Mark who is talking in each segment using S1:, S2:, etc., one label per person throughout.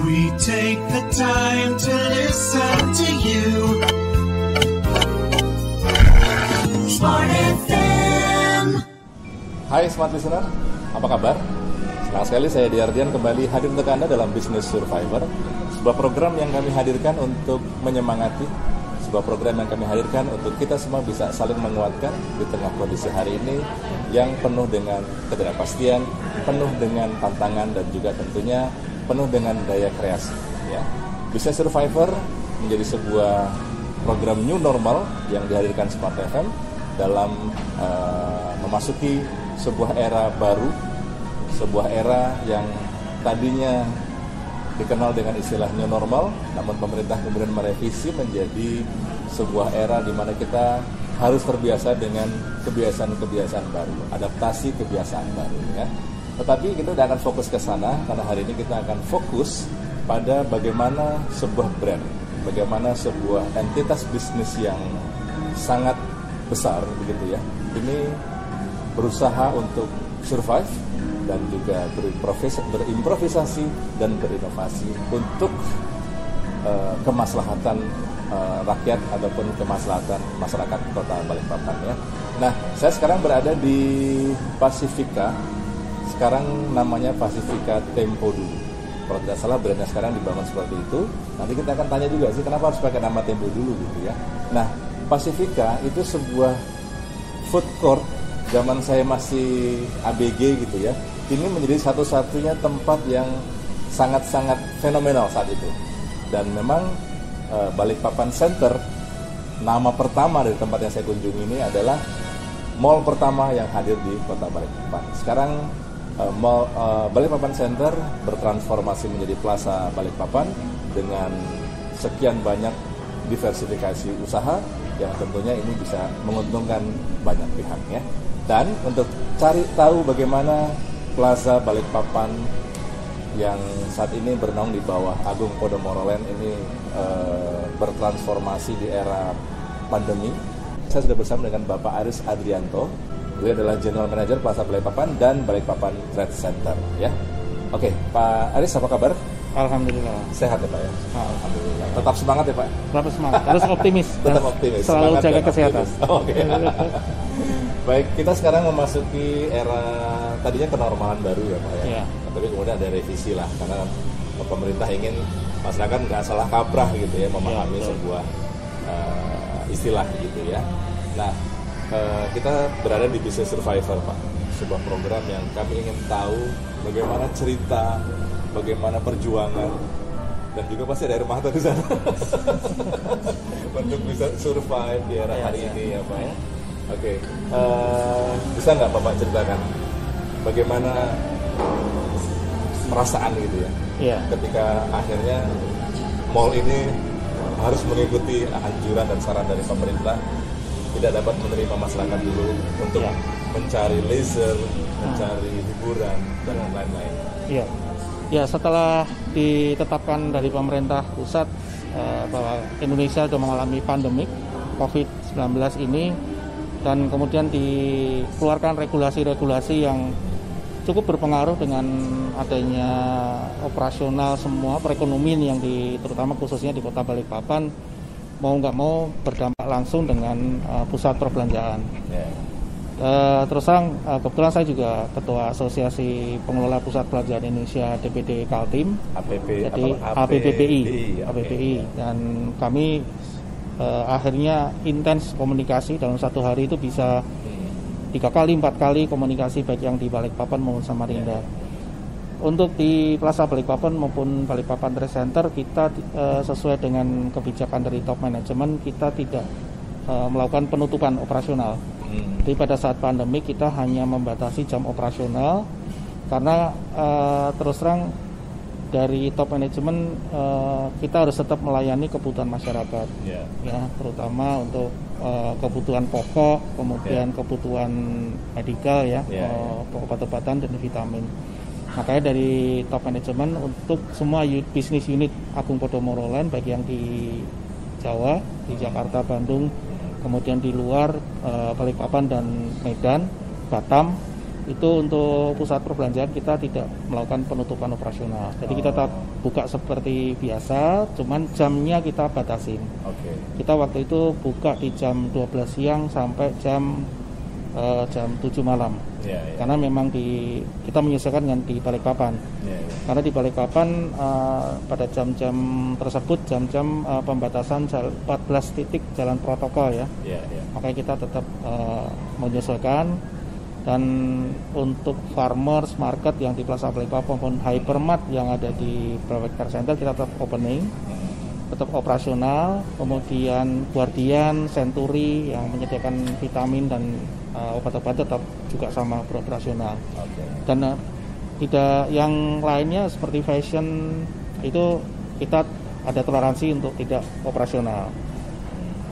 S1: We take the time to listen to you. Smart FM.
S2: Hai Smart Listener, apa kabar? Senang sekali saya Diardian kembali hadir untuk Anda dalam Business Survivor, sebuah program yang kami hadirkan untuk menyemangati, sebuah program yang kami hadirkan untuk kita semua bisa saling menguatkan di tengah kondisi hari ini yang penuh dengan ketidakpastian, penuh dengan tantangan dan juga tentunya penuh dengan daya kreasi. Ya. Business Survivor menjadi sebuah program new normal yang dihadirkan Smart FM dalam memasuki sebuah era baru, sebuah era yang tadinya dikenal dengan istilah new normal, namun pemerintah kemudian merevisi menjadi sebuah era di mana kita harus terbiasa dengan kebiasaan-kebiasaan baru, adaptasi kebiasaan baru. Ya. Tetapi kita tidak akan fokus ke sana, karena hari ini kita akan fokus pada bagaimana sebuah brand, bagaimana sebuah entitas bisnis yang sangat besar, begitu ya. Ini berusaha untuk survive dan juga berimprovisasi dan berinovasi untuk kemaslahatan rakyat ataupun kemaslahatan masyarakat Kota Balikpapan ya. Nah, saya sekarang berada di Pasifika. Sekarang namanya Pasifika Tempo dulu. Kalau tidak salah brandnya sekarang dibangun seperti itu. Nanti kita akan tanya juga sih kenapa harus pakai nama Tempo dulu gitu ya. Nah, Pasifika itu sebuah food court zaman saya masih ABG gitu ya. Ini menjadi satu-satunya tempat yang sangat-sangat fenomenal saat itu. Dan memang Balikpapan Center, nama pertama dari tempat yang saya kunjungi ini adalah mall pertama yang hadir di Kota Balikpapan. Sekarang mall Balikpapan Center bertransformasi menjadi Plaza Balikpapan dengan sekian banyak diversifikasi usaha yang tentunya ini bisa menguntungkan banyak pihak ya. Dan untuk cari tahu bagaimana Plaza Balikpapan yang saat ini bernaung di bawah Agung Podomoro Land ini bertransformasi di era pandemi, saya sudah bersama dengan Bapak Aris Adrianto. Beliau adalah General Manager Plaza Balikpapan dan Balikpapan Trade Center ya. Oke, Pak Aris, apa kabar?
S3: Alhamdulillah.
S2: Sehat ya Pak ya? Alhamdulillah. Tetap semangat ya Pak?
S3: Tetap semangat, harus optimis.
S2: Tetap optimis.
S3: Selalu
S2: semangat
S3: jaga kesehatan.
S2: Oke. Baik, kita sekarang memasuki era tadinya kenormalan baru ya Pak ya.
S3: Iya.
S2: Tapi kemudian ada revisi lah, karena pemerintah ingin masyarakat nggak salah kaprah gitu ya, memahami sebuah istilah gitu ya. Nah, kita berada di Business Survivor Pak, sebuah program yang kami ingin tahu bagaimana cerita, bagaimana perjuangan, dan juga pasti ada air mata di sana untuk bisa survive di era hari ini ya Pak ya. Oke, bisa nggak Bapak ceritakan bagaimana perasaan gitu ya, ketika akhirnya mall ini harus mengikuti anjuran dan saran dari pemerintah, tidak dapat menerima masyarakat dulu untuk mencari leisure, mencari hiburan dan lain-lain.
S3: Iya. Ya, setelah ditetapkan dari pemerintah pusat bahwa Indonesia sudah mengalami pandemik COVID-19 ini, dan kemudian dikeluarkan regulasi-regulasi yang cukup berpengaruh dengan adanya operasional semua perekonomian yang terutama khususnya di Kota Balikpapan mau nggak mau berdampak langsung dengan pusat perbelanjaan. Terus terang kebetulan saya juga ketua Asosiasi Pengelola Pusat Perbelanjaan Indonesia DPD Kaltim, jadi APBPI, dan kami akhirnya intens komunikasi dalam satu hari itu bisa 3 kali 4 kali komunikasi baik yang di Balikpapan maupun Samarinda. Untuk di Plaza Balikpapan maupun Balikpapan Trade Center kita sesuai dengan kebijakan dari top manajemen kita tidak melakukan penutupan operasional. Jadi pada saat pandemi kita hanya membatasi jam operasional karena terus terang dari top manajemen kita harus tetap melayani kebutuhan masyarakat, ya terutama untuk kebutuhan pokok, kemudian kebutuhan medikal ya, obat-obatan dan vitamin. Makanya dari top manajemen untuk semua bisnis unit Agung Podomoro Land baik yang di Jawa, di Jakarta, Bandung, kemudian di luar Balikpapan dan Medan, Batam, Itu untuk pusat perbelanjaan kita tidak melakukan penutupan operasional. Jadi kita tetap buka seperti biasa, cuman jamnya kita batasin.
S2: Oke.
S3: Kita waktu itu buka di jam 12 siang sampai jam 7 malam.
S2: Ya, ya.
S3: Karena memang kita menyesuaikan dengan di Balikpapan.
S2: Ya, ya.
S3: Karena di Balikpapan pada jam-jam tersebut jam-jam pembatasan 14 titik jalan protokol ya.
S2: Ya, ya.
S3: Makanya kita tetap menyesuaikan. Dan untuk farmers market yang di Plaza Balikpapan maupun hypermart yang ada di Private Care Center kita tetap opening, tetap operasional. Kemudian Guardian, Century yang menyediakan vitamin dan obat-obat tetap juga sama beroperasional.
S2: Oke.
S3: Dan tidak yang lainnya seperti fashion itu kita ada toleransi untuk tidak operasional.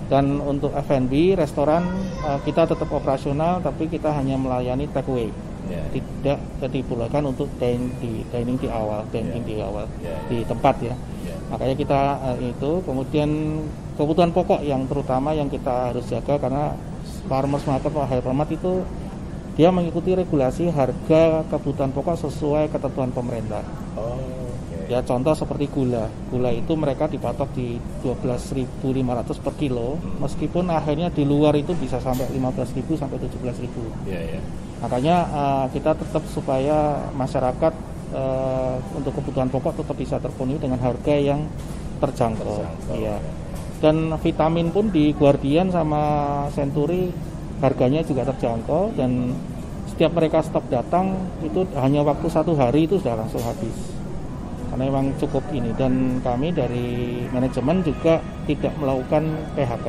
S3: Dan untuk F&B, restoran kita tetap operasional, tapi kita hanya melayani take away.
S2: Ya.
S3: Tidak dibolehkan untuk dining di awal,
S2: Ya.
S3: di tempat ya.
S2: Ya.
S3: Makanya kita itu kemudian kebutuhan pokok yang terutama yang kita harus jaga, karena farmers market atau hypermart itu dia mengikuti regulasi harga kebutuhan pokok sesuai ketentuan pemerintah.
S2: Oh, oke.
S3: Ya contoh seperti gula itu mereka dipatok di 12.500 per kilo, meskipun akhirnya di luar itu bisa sampai 15.000 sampai 17.000.
S2: Iya, iya.
S3: Makanya kita tetap supaya masyarakat untuk kebutuhan pokok tetap bisa terpenuhi dengan harga yang terjangkau. Iya. Dan vitamin pun di Guardian sama Century harganya juga terjangkau, dan setiap mereka stok datang itu hanya waktu 1 hari itu sudah langsung habis. Karena memang cukup ini, dan kami dari manajemen juga tidak melakukan PHK.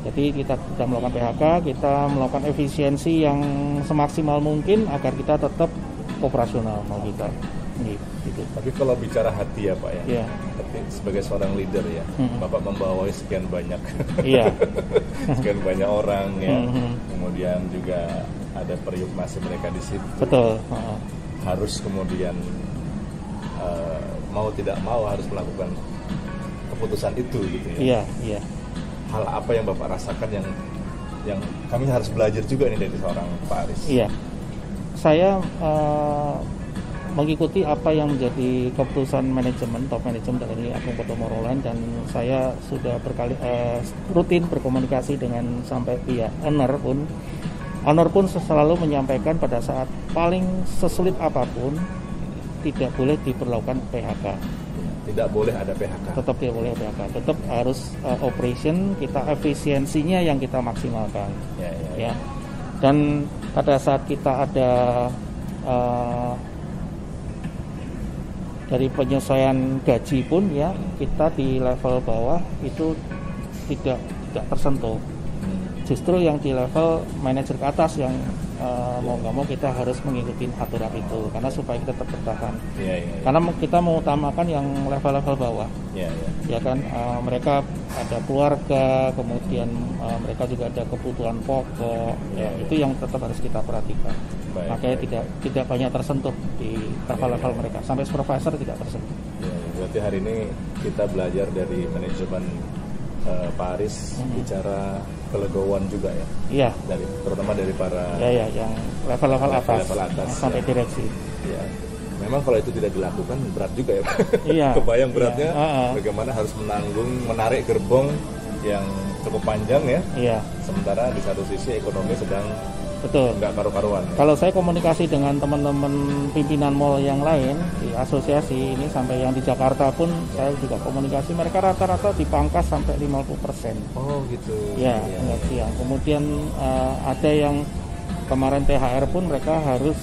S3: Jadi kita tidak melakukan PHK, kita melakukan efisiensi yang semaksimal mungkin agar kita tetap operasional mau kita. Gitu.
S2: Tapi kalau bicara hati ya Pak ya,
S3: Iya.
S2: sebagai seorang leader ya, Bapak membawai sekian banyak,
S3: Iya.
S2: sekian banyak orang ya, kemudian juga ada periuk nasi mereka di situ.
S3: Betul.
S2: Harus kemudian mau tidak mau harus melakukan keputusan itu gitu ya.
S3: Iya, iya.
S2: Hal apa yang Bapak rasakan yang kami harus belajar juga nih dari seorang Pak Aris?
S3: Iya. Saya mengikuti apa yang menjadi keputusan manajemen, top manajemen dari Agung Podomoro Land, dan saya sudah rutin berkomunikasi dengan sampai pihak owner pun selalu menyampaikan pada saat paling sesulit apapun tidak boleh diperlakukan PHK.
S2: Tidak boleh ada PHK.
S3: Tetap tidak boleh PHK. Tetap harus operation, kita efisiensinya yang kita maksimalkan. Ya. Dan pada saat kita ada dari penyesuaian gaji pun ya, kita di level bawah itu tidak tersentuh. Justru yang di level manajer ke atas yang mau nggak mau kita harus mengikuti aturan itu, karena supaya kita tetap bertahan. Karena kita mengutamakan yang level-level bawah. Ya kan, mereka ada keluarga, kemudian mereka juga ada kebutuhan pokok. Itu yang tetap harus kita perhatikan. Makanya tidak banyak tersentuh di level-level mereka, sampai supervisor tidak tersentuh.
S2: Berarti hari ini kita belajar dari manajemen Pak Aris bicara kelegoan juga ya.
S3: Iya.
S2: Terutama dari para.
S3: Ya, yang level-level atas sampai
S2: ya.
S3: direksi.
S2: Iya. Memang kalau itu tidak dilakukan berat juga ya Pak.
S3: Iya.
S2: Kebayang beratnya.
S3: Iya.
S2: Bagaimana harus menarik gerbong yang cukup panjang ya.
S3: Iya.
S2: Sementara di satu sisi ekonomi sedang
S3: betul,
S2: nggak karu-karuan.
S3: Kalau saya komunikasi dengan teman-teman pimpinan mall yang lain di asosiasi ini, sampai yang di Jakarta pun saya juga komunikasi, mereka rata-rata dipangkas sampai 50%.
S2: Oh gitu.
S3: Ya, pengertian. Kemudian ada yang kemarin THR pun mereka harus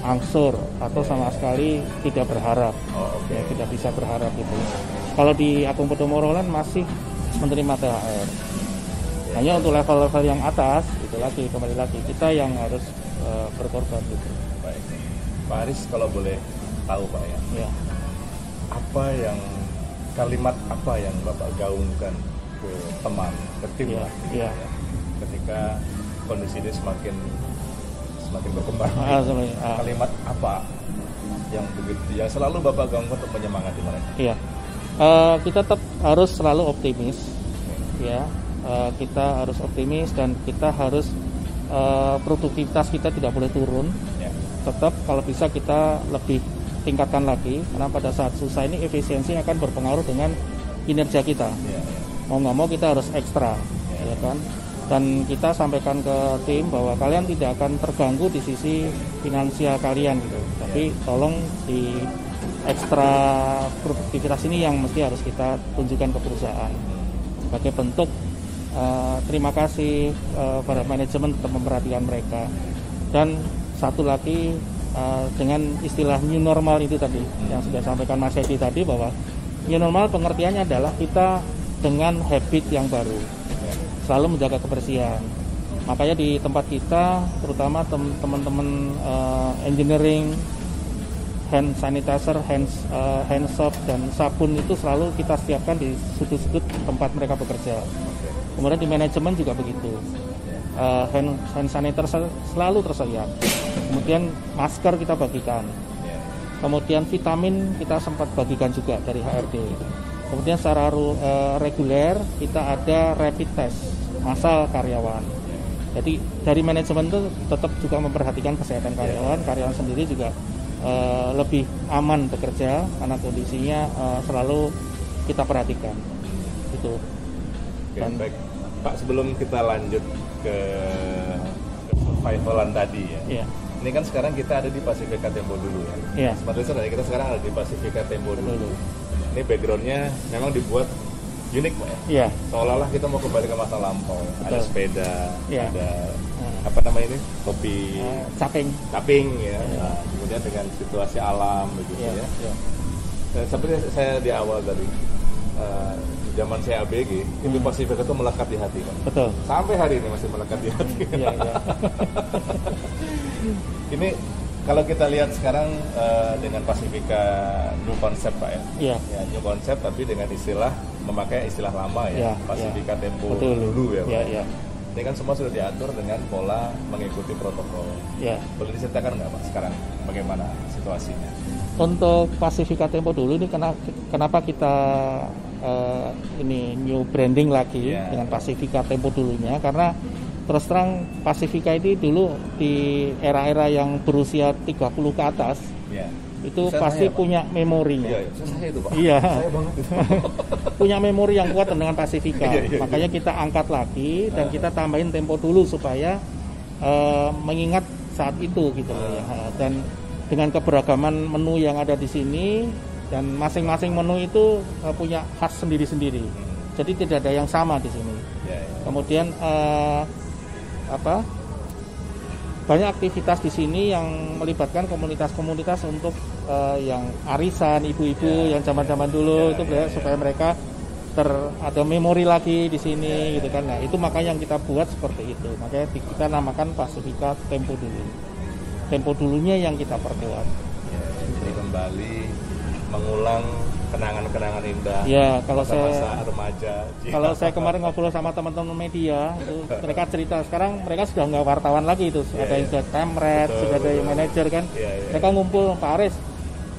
S3: angsur atau sama sekali tidak berharap. Ya, tidak bisa berharap itu. Kalau di Agung Podomoro Land masih menerima THR. Hanya untuk level-level yang atas itu lagi, kembali lagi kita yang harus berkorban gitu.
S2: Baik. Pak Aris, kalau boleh tahu Pak ya, apa yang kalimat apa yang Bapak gaungkan ke teman, ke tim ketika kondisi ini semakin berkembang? Kalimat apa yang selalu Bapak gaungkan untuk menyemangati mereka?
S3: Iya, kita tetap harus selalu optimis, ya. Kita harus optimis dan kita harus produktivitas kita tidak boleh turun. Tetap kalau bisa kita lebih tingkatkan lagi, karena pada saat susah ini efisiensi akan berpengaruh dengan kinerja kita. Mau nggak mau kita harus ekstra, ya kan? Dan kita sampaikan ke tim bahwa kalian tidak akan terganggu di sisi finansial kalian gitu. Tapi tolong di ekstra produktivitas ini yang mesti harus kita tunjukkan ke perusahaan sebagai bentuk terima kasih pada manajemen tetap memperhatikan mereka. Dan satu lagi dengan istilah new normal itu tadi yang sudah sampaikan Mas Edi tadi, bahwa new normal pengertiannya adalah kita dengan habit yang baru, selalu menjaga kebersihan. Makanya di tempat kita, terutama teman-teman engineering, hand sanitizer, hand soap dan sabun itu selalu kita siapkan di sudut-sudut tempat mereka bekerja. Kemudian di manajemen juga begitu, hand sanitizer selalu tersedia. Kemudian masker kita bagikan. Kemudian vitamin kita sempat bagikan juga dari HRD. Kemudian secara reguler kita ada rapid test massal karyawan. Jadi dari manajemen itu tetap juga memperhatikan kesehatan karyawan. Karyawan sendiri juga lebih aman bekerja karena kondisinya selalu kita perhatikan. Itu.
S2: Dan baik, Pak, sebelum kita lanjut ke survivalan tadi ya. Ini kan sekarang kita ada di Pasifika Tempo dulu ya. Smart Listener, kita sekarang ada di Pasifika Tempo dulu. Ini backgroundnya memang dibuat unik, Pak ya. Seolah-olah kita mau kembali ke masa lampau. Ada sepeda, ada apa namanya ini, topi caping ya. Nah, kemudian dengan situasi alam begitu ya. Seperti saya di awal tadi, zaman saya ABG itu Pasifika itu melekat di hati, Pak.
S3: Betul.
S2: Sampai hari ini masih melekat di hati. Ini kalau kita lihat sekarang dengan Pasifika new konsep, Pak ya. New konsep tapi dengan istilah, memakai istilah lama ya. Pasifika Tempo dulu ya, Pak. Ini kan semua sudah diatur dengan pola mengikuti protokol. Boleh diceritakan nggak, Pak, sekarang bagaimana situasinya?
S3: Untuk Pasifika Tempo dulu ini kenapa kita ini new branding lagi dengan Pasifika Tempo dulunya, karena terus terang Pasifika ini dulu di era-era yang berusia 30 ke atas itu pasti punya memorinya.
S2: Saya itu, Pak.
S3: Saya banget itu. Punya memori yang kuat dengan Pasifika. Makanya kita angkat lagi dan kita tambahin Tempo dulu supaya mengingat saat itu gitu loh ya. Dan dengan keberagaman menu yang ada di sini, dan masing-masing menu itu punya khas sendiri-sendiri. Jadi tidak ada yang sama di sini. Kemudian banyak aktivitas di sini yang melibatkan komunitas-komunitas untuk yang arisan ibu-ibu yang zaman-zaman dulu itu supaya mereka ada memori lagi di sini gitu kan. Nah, itu makanya yang kita buat seperti itu. Makanya kita namakan Pasifika Tempo dulu. Tempo dulunya yang kita perkuat.
S2: Jadi kembali mengulang kenangan-kenangan indah.
S3: Kalau
S2: masa remaja.
S3: Kalau saya kemarin ngobrol sama teman-teman media, itu mereka cerita sekarang mereka sudah nggak wartawan lagi itu. Ada yang sudah kamret, sudah ada yang manajer kan. Mereka ngumpul, Pak Aris.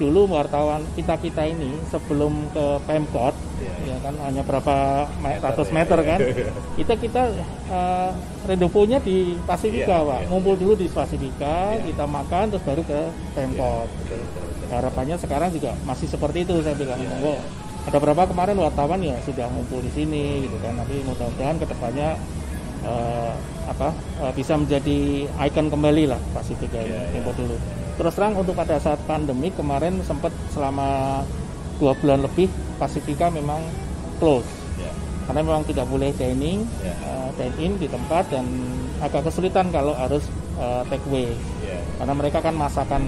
S3: Dulu wartawan kita ini sebelum ke Pemkot, ya kan hanya berapa ratus meter kan. Kita rendevousnya di Pasifika, Pak. Ngumpul dulu di Pasifika, kita makan terus baru ke Pemkot. Harapannya sekarang juga masih seperti itu, saya bilang. Ada berapa kemarin wartawan ya sudah ngumpul di sini gitu kan. Tapi mudah-mudahan kedepannya bisa menjadi ikon kembali lah Pasifika ini. Tempo dulu. Terus terang untuk pada saat pandemi kemarin sempat selama 2 bulan lebih Pasifika memang close. Karena memang tidak boleh dine in di tempat dan agak kesulitan kalau harus take away. Karena mereka kan masakan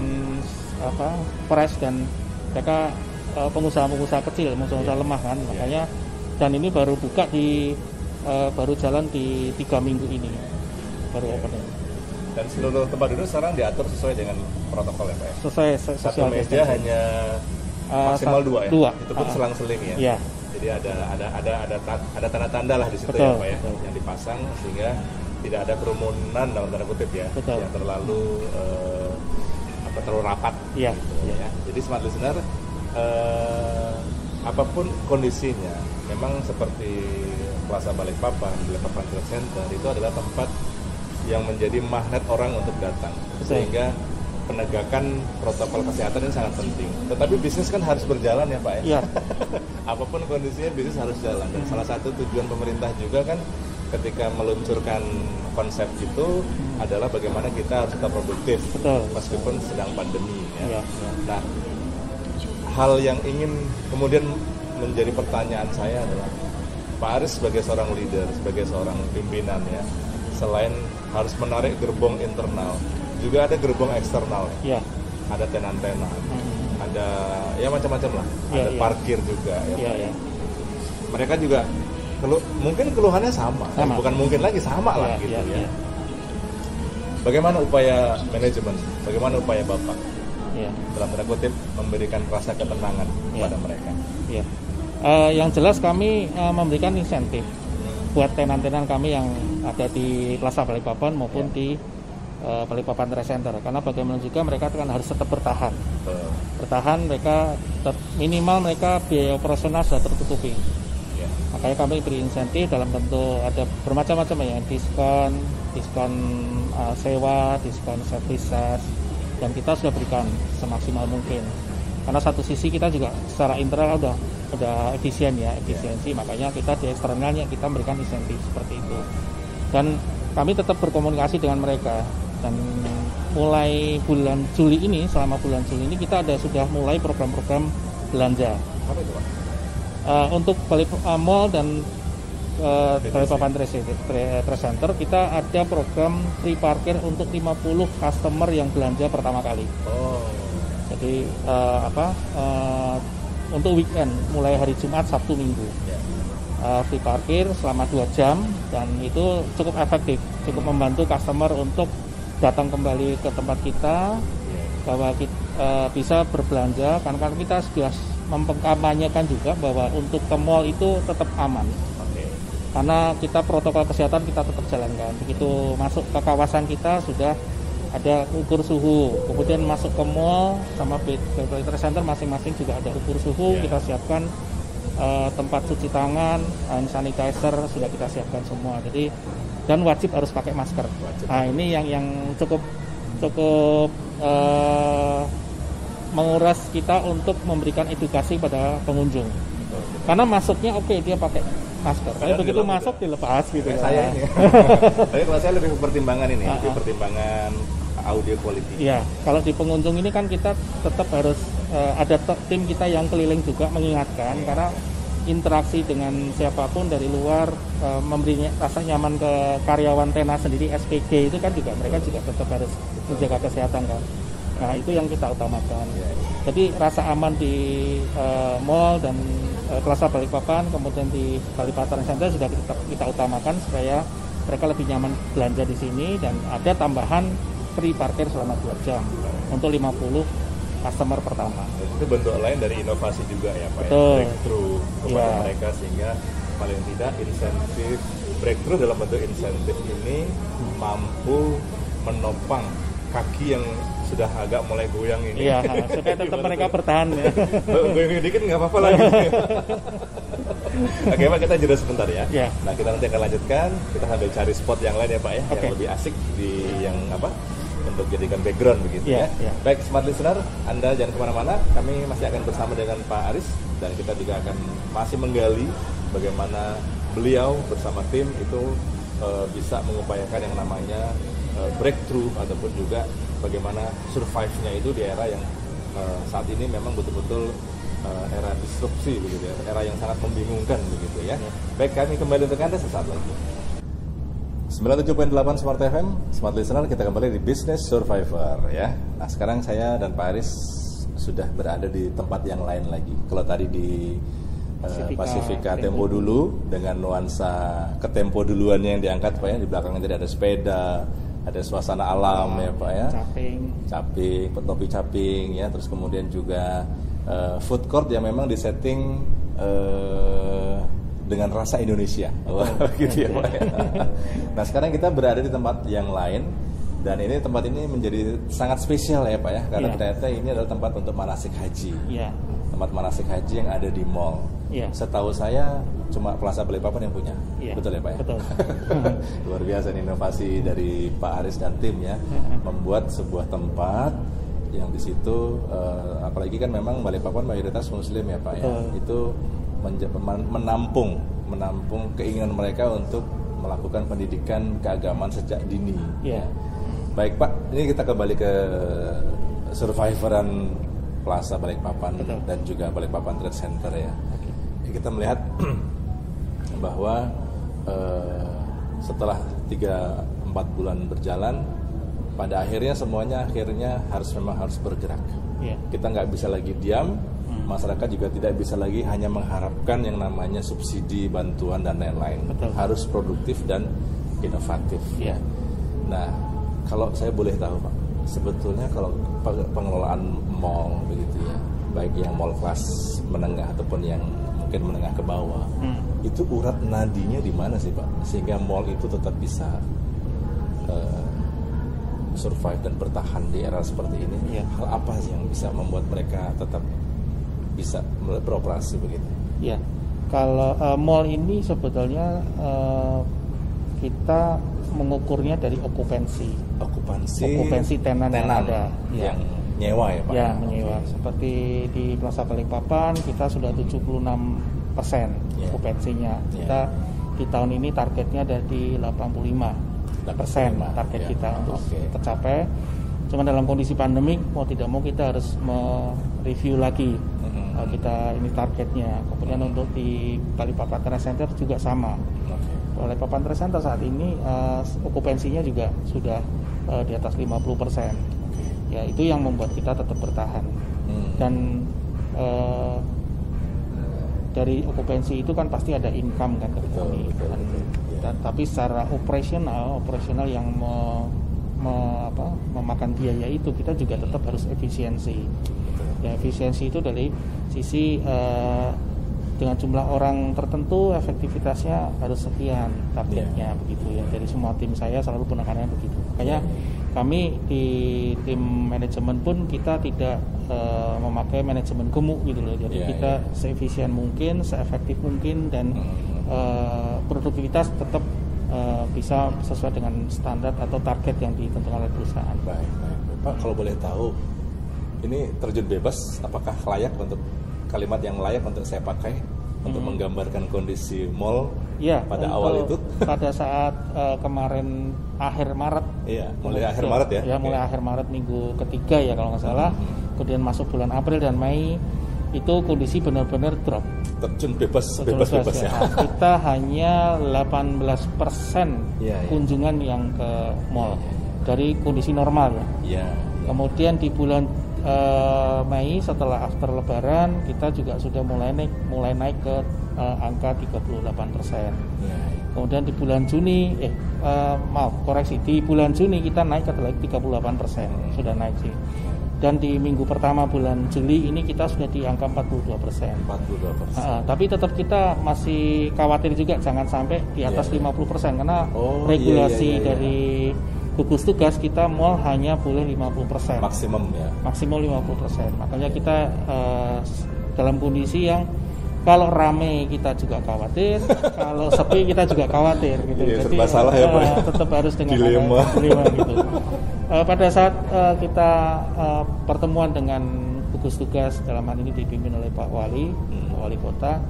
S3: fresh dan mereka pengusaha-pengusaha kecil, pengusaha lemah kan, makanya dan ini baru buka baru jalan di 3 minggu ini baru opening.
S2: Dan seluruh tempat duduk sekarang diatur sesuai dengan protokol ya, Pak?
S3: Sesuai
S2: satu meja hanya maksimal 2 ya? Itu pun selang-seling ya? Jadi ada tanda-tanda lah di situ ya, Pak ya, yang dipasang sehingga tidak ada kerumunan dalam tanda kutip ya, yang terlalu rapat. Gitu, ya. Jadi Smart Listener, apapun kondisinya, memang seperti Plaza Balikpapan, Balikpapan Trade Center itu adalah tempat yang menjadi magnet orang untuk datang. Sehingga penegakan protokol kesehatan ini sangat penting. Tetapi bisnis kan harus berjalan ya Pak ya. Apapun kondisinya bisnis harus jalan. Dan salah satu tujuan pemerintah juga kan ketika meluncurkan konsep itu adalah bagaimana kita harus tetap produktif meskipun sedang pandemi ya. Nah, hal yang ingin kemudian menjadi pertanyaan saya adalah Pak Aris sebagai seorang leader, sebagai seorang pimpinan ya, selain harus menarik gerbong internal, juga ada gerbong eksternal ya. Ada tenan-tenan, ada ya macam-macam lah, ada parkir juga ya. Mereka juga mungkin keluhannya sama. Bukan mungkin lagi sama lah gitu ya. Bagaimana upaya manajemen? Bagaimana upaya Bapak? Dalam tanda kutip memberikan rasa ketenangan kepada mereka.
S3: Yang jelas kami memberikan insentif buat tenan-tenan kami yang ada di Plaza Balikpapan maupun di Balikpapan Trade Center. Karena bagaimana juga mereka kan harus tetap bertahan. Bertahan mereka minimal mereka biaya operasional sudah tertutupi. Makanya kami beri insentif dalam bentuk ada bermacam-macam ya, diskon sewa, diskon service charge, dan kita sudah berikan semaksimal mungkin. Karena satu sisi kita juga secara internal udah efisiensi, makanya kita di eksternalnya kita memberikan insentif seperti itu. Dan kami tetap berkomunikasi dengan mereka. Dan mulai bulan Juli ini, selama bulan Juli ini kita sudah mulai program-program belanja.
S2: Apa itu Pak?
S3: Untuk mall dan Balikpapan Trade Center kita ada program free parkir untuk 50 customer yang belanja pertama kali. Jadi untuk weekend mulai hari Jumat, Sabtu, Minggu free parkir selama 2 jam, dan itu cukup efektif, cukup membantu customer untuk datang kembali ke tempat kita, bahwa kita bisa berbelanja, karena kita sudah memkampanyekan juga bahwa untuk ke mall itu tetap aman. Karena kita protokol kesehatan kita tetap jalankan. Begitu masuk ke kawasan kita sudah ada ukur suhu. Kemudian masuk ke mall sama Trade Center masing-masing juga ada ukur suhu. Kita siapkan tempat cuci tangan, hand sanitizer sudah kita siapkan semua. Jadi dan wajib harus pakai masker. Nah, ini yang cukup menguras kita untuk memberikan edukasi pada pengunjung. Karena masuknya dia pakai masker. Tapi begitu masuk dilepas gitu.
S2: Saya ini. Tapi kalau saya lebih pertimbangan ini, lebih pertimbangan audio quality.
S3: Iya, kalau di pengunjung ini kan kita tetap harus ada tim kita yang keliling juga mengingatkan, karena interaksi dengan siapapun dari luar memberi rasa nyaman ke karyawan tenan sendiri, SPG itu kan juga mereka juga tetap harus menjaga kesehatan kan. Nah, itu yang kita utamakan. Jadi rasa aman di mall dan Plaza Balikpapan, kemudian di Balikpapan Center sudah kita utamakan supaya mereka lebih nyaman belanja di sini, dan ada tambahan free parkir selama 2 jam untuk 50 customer pertama.
S2: Itu bentuk lain dari inovasi juga ya Pak.
S3: Betul.
S2: Breakthrough kepada mereka, sehingga paling tidak insentif breakthrough dalam bentuk insentif ini mampu menopang kaki yang sudah agak mulai goyang ini.
S3: Iya, supaya tetap mereka bertahan ya.
S2: Goyang dikit nggak apa-apa lagi. Oke Pak, kita jeda sebentar ya. Nah, kita nanti akan lanjutkan. Kita sambil cari spot yang lain ya Pak ya, yang lebih asik di yang untuk jadikan background begitu ya. Baik, smart listener, Anda jangan kemana-mana. Kami masih akan bersama dengan Pak Aris, dan kita juga akan masih menggali bagaimana beliau bersama tim itu bisa mengupayakan yang namanya breakthrough, ataupun juga bagaimana survive-nya itu di era yang saat ini memang betul-betul era disrupsi begitu ya, era yang sangat membingungkan begitu ya. Baik, kami kembali untuk Anda sesaat lagi. 97.8 Smart FM, Smart Listener, kita kembali di Business Survivor ya. Nah, sekarang saya dan Pak Aris sudah berada di tempat yang lain lagi. Kalau tadi di Pasifika Tempo dulu dengan nuansa ke tempo duluannya yang diangkat Pak ya, di belakangnya tadi ada sepeda, ada suasana alam ya Pak ya, caping, topi caping ya, terus kemudian juga food court yang memang disetting dengan rasa Indonesia, gitu ya Pak ya. Nah, sekarang kita berada di tempat yang lain, dan ini tempat ini menjadi sangat spesial ya Pak ya, karena ternyata ini adalah tempat untuk manasik haji. tempat manasik haji yang ada di mall.
S3: Iya.
S2: Setahu saya cuma Plaza Balikpapan yang punya.
S3: Iya.
S2: Betul ya Pak? Ya?
S3: Betul.
S2: Luar biasa nih inovasi dari Pak Haris dan tim ya, membuat sebuah tempat yang di situ apalagi kan memang Balikpapan mayoritas Muslim ya Pak. Ya. Itu menampung keinginan mereka untuk melakukan pendidikan keagamaan sejak dini.
S3: Iya.
S2: Baik Pak, ini kita kembali ke Survivoran Plaza Balikpapan.
S3: Betul.
S2: Dan juga Balikpapan Trade Center ya. Kita melihat bahwa setelah 3-4 bulan berjalan, pada akhirnya semuanya harus bergerak.
S3: Iya.
S2: Kita nggak bisa lagi diam, masyarakat juga tidak bisa lagi hanya mengharapkan yang namanya subsidi, bantuan dan lain-lain.
S3: Betul.
S2: Harus produktif dan inovatif.
S3: Iya.
S2: Nah, kalau saya boleh tahu Pak, sebetulnya kalau pengelolaan mall begitu ya, baik yang mall kelas menengah ataupun yang mungkin menengah ke bawah, itu urat nadinya di mana sih Pak, sehingga mall itu tetap bisa survive dan bertahan di era seperti ini?
S3: Iya.
S2: Hal apa sih yang bisa membuat mereka tetap bisa beroperasi begitu?
S3: Ya, kalau mall ini sebetulnya kita mengukurnya dari okupansi tenan yang ada.
S2: Yang nyewa ya Pak?
S3: Ya, menyewa. Seperti di Plaza Balikpapan kita sudah 76% okupansinya. Kita di tahun ini targetnya ada di 85% target kita untuk tercapai. Cuma dalam kondisi pandemik mau tidak mau kita harus mereview lagi kita ini targetnya. Kemudian untuk di Balikpapan Trade Center juga sama. Balikpapan Trade Center saat ini okupansinya juga sudah di atas 50%. Ya, itu yang membuat kita tetap bertahan. Dan dari okupansi itu kan pasti ada income kan dari kami. Tapi secara operasional yang memakan biaya itu kita juga tetap harus efisiensi. Ya, efisiensi itu dari sisi dengan jumlah orang tertentu efektivitasnya harus sekian targetnya begitu ya. Dari semua tim saya selalu penekanannya begitu. Makanya kami di tim manajemen pun kita tidak memakai manajemen gemuk gitu loh. Jadi kita seefisien mungkin, seefektif mungkin, dan produktivitas tetap bisa sesuai dengan standar atau target yang ditentukan oleh perusahaan.
S2: Baik. Pak, kalau boleh tahu, ini terjun bebas, apakah layak untuk kalimat yang layak untuk saya pakai untuk menggambarkan kondisi mall pada awal itu?
S3: Pada saat kemarin akhir Maret.
S2: Iya, mulai akhir Maret ya?
S3: Ya, mulai akhir Maret minggu ketiga ya kalau nggak salah. Kemudian masuk bulan April dan Mei itu kondisi benar-benar drop.
S2: Terjun bebas ya.
S3: Kita hanya 18% kunjungan yang ke mall dari kondisi normal ya. Kemudian di bulan Mei setelah after Lebaran kita juga sudah mulai naik ke angka 38%. Kemudian di bulan Juni di bulan Juni kita naik ke 38%, sudah naik sih. Dan di minggu pertama bulan Juli ini kita sudah di angka 42%. Tapi tetap kita masih khawatir juga jangan sampai di atas 50% karena regulasi dari gugus tugas kita mall hanya boleh 50%. Maksimum 50%. Makanya kita dalam kondisi yang kalau rame kita juga khawatir, kalau sepi kita juga khawatir gitu.
S2: Jadi serba salah ya Pak.
S3: Tetap harus dengan
S2: dilema
S3: gitu. Pada saat kita pertemuan dengan gugus tugas, dalam hal ini dipimpin oleh Pak Wali Kota,